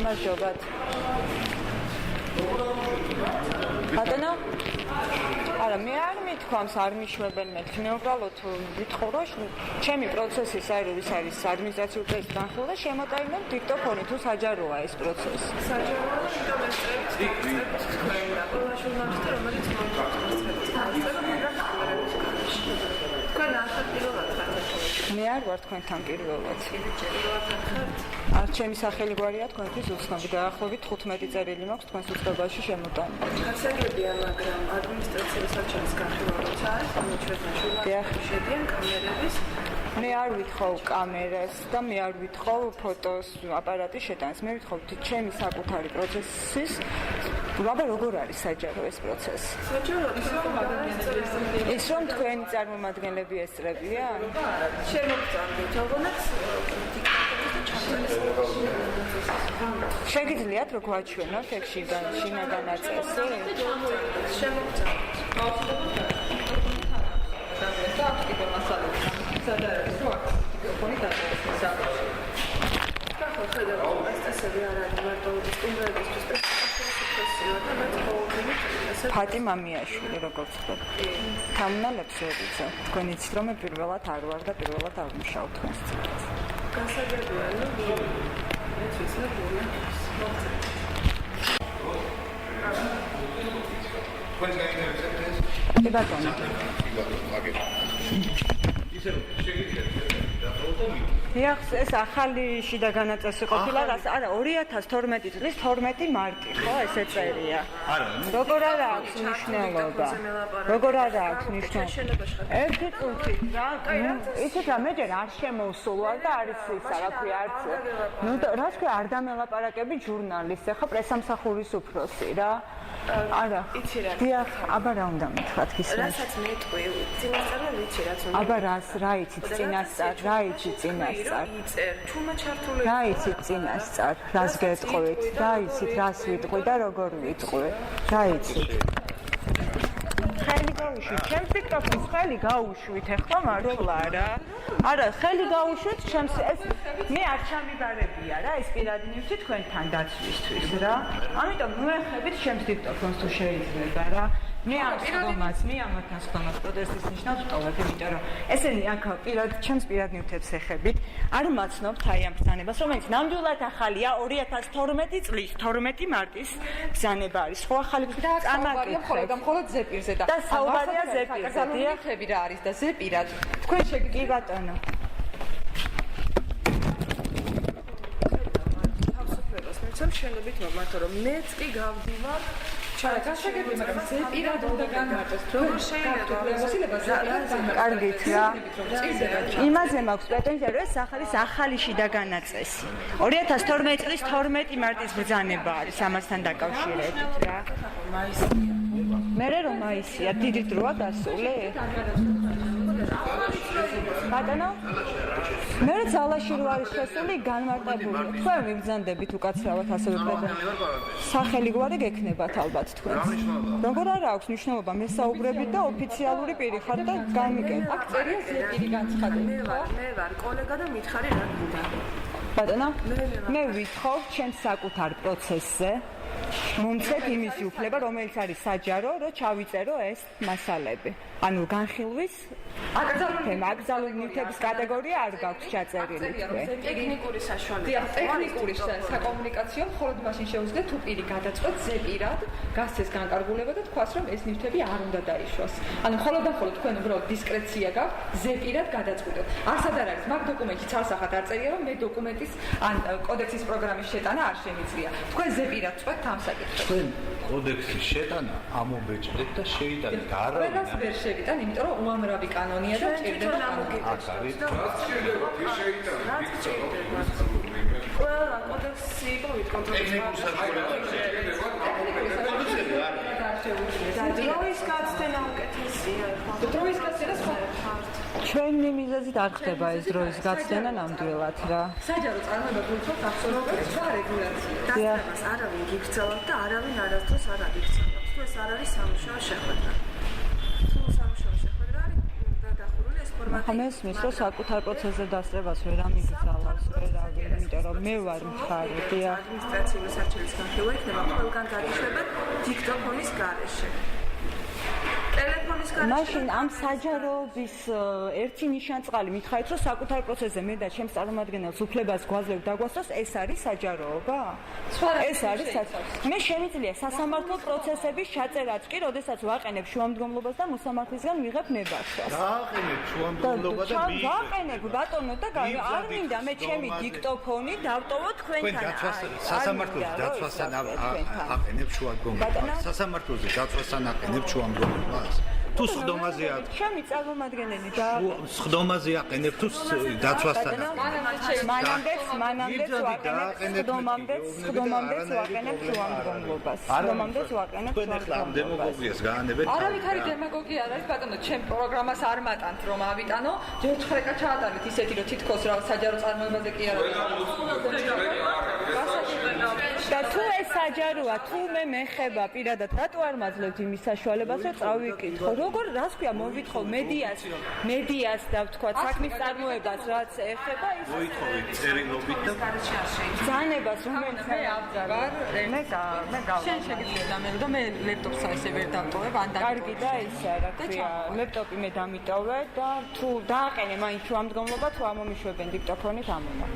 გამარჯობათ. ბატონო? არა, მე არ მithქვამს, არ მიშვებენ მე. მე უბრალოდ ვიტყო, რომ ჩემი პროცესი საერთოდ არის ადმინისტრაციულ პროცესს განხილვა და შემოტანილებ დიქტოფონი თუ საჯაროა ეს პროცესი. საჯაროა, იმიტომ ეს წევს ყველა ჟურნალისტი, რომელიც თქვენ ახალ პირველად ხართ. მე არ ვარ თქვენთან პირველად. არ ჩემი სახელი გვარია თქვენთვის უცნობი დაახლოებით 15 წერილი მაქვს თქვენს უწყებაში შემოტანილი. გასაგებია, მაგრამ ადმინისტრაციული საჩხარის განხილვა როცა არის, ჩვენთან ჟურნალისტები შედიან კამერების. მე არ ვითხოვ კამერას და მე არ ვითხოვ ფოტოს აპარატის შეტანას. მე ვითხოვ ჩემი საკუთარი პროცესის აბა როგორ არის საჯარო ეს პროცესი? საჯარო ის რომ თქვენი წარმომადგენლები ესწრებიან? შემოგწამდით, თქონაც შეგიძლიათ რომ გვაჩვენოთ ეგ შინაგან ნაწილზე? ფატი მამიაშვილი როგორც ხდება. თამნალებს ვერიცო. თქვენ იცით რომ მე პირველად არ ვარ და პირველად არ ვმუშაობ თქვენს წინაშე. გასაგებია, რომ ეს ისე კი ბატონო. ეს ახალი შიდა განაწესი ყოფილა, არა 2012 წლის 12 მარტი, ხო, ესე წერია. როგორ არა აქვს მნიშვნელობა? როგორ არა აქვს მნიშვნელობა? ერთი წუთი რა, ისეთ რა მე ჯერ არ შემოვსულვარ და არის ის არაფერი არც. ნუ რას ქვია არ დამელაპარაკები ჟურნალისტს, ახლა პრესამსახურის უფროსი რა. არა. იცი რა. დიახ, აბა რა უნდა მითხრათ გისმენთ? რასაც მეტყვი, წინასწარ ვიცი რაც უნდა. აბა რა იცით წინასწარ, რა იცით წინასწარ? იწერ, თუმა ჩართული. რა იცით წინასწარ, რას გეტყვით? რა იცით, რას ვიტყვი და როგორ ვიტყვი? რა იცით? ხელი გაუშვით, ჩემს დიქტოფონს ხელი გაუშვით, ეხლა მართლა რა. არა, ხელი გაუშვით, ჩემს ეს მე არ ჩამიბარებია რა, ეს პირადი ნივთი თქვენთან დაცვისთვის რა. ამიტომ მოეხებით ჩემს დიქტოფონს თუ შეიძლება რა. მე ამ სხდომას პროტესტის ნიშნავს ვტოვებ, იმიტომ რომ ესენი აქ ჩემს პირად ნივთებს ეხებით, არ მაცნობთ აი ამ ბრძანებას, რომელიც ნამდვილად ახალია 2012 წლის 12 მარტის ბრძანება არის. ხო ახალი და მხოლოდ ზეპირზე და საუბარია ზეპირზე. დიახები რა არის და ზეპირად. თქვენ კი ბატონო. თავისუფლებას მიცემ შენობით მომართო რომ მეც კი გავდივარ გასაგებია, მაგრამ ზეპირად უნდა განმარტოს, როგორ შეიძლება კარგით რა. იმაზე მაქვს პრეტენზია, რომ ეს ახალი შიდა განაწესი. 2012 წლის 12 მარტის ბრძანება არის ამასთან დაკავშირებით რა. მერე რომ მაისია, დიდი დროა დასული? ბატონო? მერე ძალაში რო არის შესული, განმარტებული. თქვენ მიბრძანდებით უკაცრავად ასევე სახელი გვარი გექნებათ ალბათ თქვენ. როგორ არა აქვს მნიშვნელობა, მე საუბრებით და ოფიციალური პირი ხარ და გამიგებ. აქ წერია ზეპირი განცხადებული. მე ვარ კოლეგა და მითხარი რა გინდა. ბატონო? მე ვითხოვ ჩემს საკუთარ პროცესზე მომცეთ იმისი უფლება, რომელიც არის საჯარო, რომ ჩავიწერო ეს მასალები. ანუ განხილვის აკრძალული ნივთების კატეგორია არ გაქვს ჩაწერილი თქვენ. ტექნიკური საშუალება. ტექნიკური საკომუნიკაციო მხოლოდ მაშინ შეუძლია თუ პირი გადაწყვეტ ზეპირად გასცეს განკარგულება და თქვას რომ ეს ნივთები არ უნდა დაიშვას. ანუ მხოლოდ და მხოლოდ თქვენ უბრალოდ დისკრეცია გაქვთ ზეპირად გადაწყვეტოთ. არსად არ არის მაგ დოკუმენტში ცალსახად არ წერია რომ მე დოკუმენტის ან კოდექსის პროგრამის შეტანა არ შემიძლია. თქვენ ზეპირად წყვეტთ ამ საკითხებს. თქვენ კოდექსის შეტანა ამობეჭდეთ და შეიტანეთ. არა ყველას ვერ შევიტან, იმიტომ რომ უამრავი კანონია და ჭირდება კანონი. ყველა კოდექსი იყო ვიკონტროლის დროის გაცდენა უკეთესია. დროის გაცდენა სხვა ჩვენი მიზეზით არ ხდება ეს დროის გაცდენა ნამდვილად რა. საჯარო წარმოება გულწრფელს აბსოლუტურად სხვა რეგულაცია. დასწრებას არავინ გიგრძელავთ და არავინ არასდროს არ აგიგრძელავს. თუ ეს არ არის სამუშაო შეხვედრა. თუ სამუშაო შეხვედრა არის დახურული ეს ახლა მესმის რომ საკუთარ პროცესზე დასწრებას ვერ ამიგზავნოს ვერავინ, იმიტომ რომ მე ვარ მხარი, დიახ. ადმინისტრაციული საჩევის განხილვა იქნება ყველგან დაგიშვებად დიქტოფონის გარეშე. ტელეფონის გარეშე. მაშინ ამ საჯაროობის ერთი ნიშანწყალი მითხარით რომ საკუთარ პროცესზე მე და ჩემს წარმომადგენელს უფლებას გვაძლევ დაგვასწროს, ეს არის საჯაროობა? ეს არის მე შემიძლია სასამართლო პროცესების ჩაწერაც კი, როდესაც ვაყენებ შუამდგომლობას და მოსამართლისგან ვიღებ ნებართვას. დააყენებ შუამდგომლობა და ვაყენებ ბატონო და არ მინდა მე ჩემი დიქტოფონი დავტოვო თქვენთან. სასამართლოს დაცვასთან აყენებ შუამდგომლობას. სასამართლოზე დაცვასთან აყენებ შუამდგომლობას. თუ სხდომაზე აყენებ. ჩემი წარმომადგენელი და სხდომაზე აყენებ თუ დაცვასთან. მანამდეც ვაყენებ სხდომამდეც ვაყენებ შუამდგომლობას. სხდომამდეც ვაყენებ შუამდგომლობას. დემაგოგიას გაანებეთ. არავითარი დემაგოგია არ არის ბატონო, ჩემ პროგრამას არ მატანთ რომ ავიტანო, ჯერჯერაკა ჩაატარეთ ისეთი რომ თითქოს რა საჯარო წარმოებაზე კი არ არის. და თუ ეს საჯაროა, თუ მე მეხება პირადად, რატო არ მაძლევთ იმის საშუალებას, რომ წავიკითხო, როგორ რას ქვია, მოვითხოვ მედიას და ვთქვა, საქმის წარმოებას, რაც ეხება ის მოითხოვეთ წერილობით და ზანებას რომელიც მე ავდივარ, მე შენ შეგიძლია დამერო და მე ლეპტოპსა ესე ვერ დავტოვებ, ან კარგი და ისე რა ქვია, ლეპტოპი მე დამიტოვე და თუ დააყენე მაინც შუამდგომლობა, თუ ამომიშვებენ დიქტოფონით ამომა.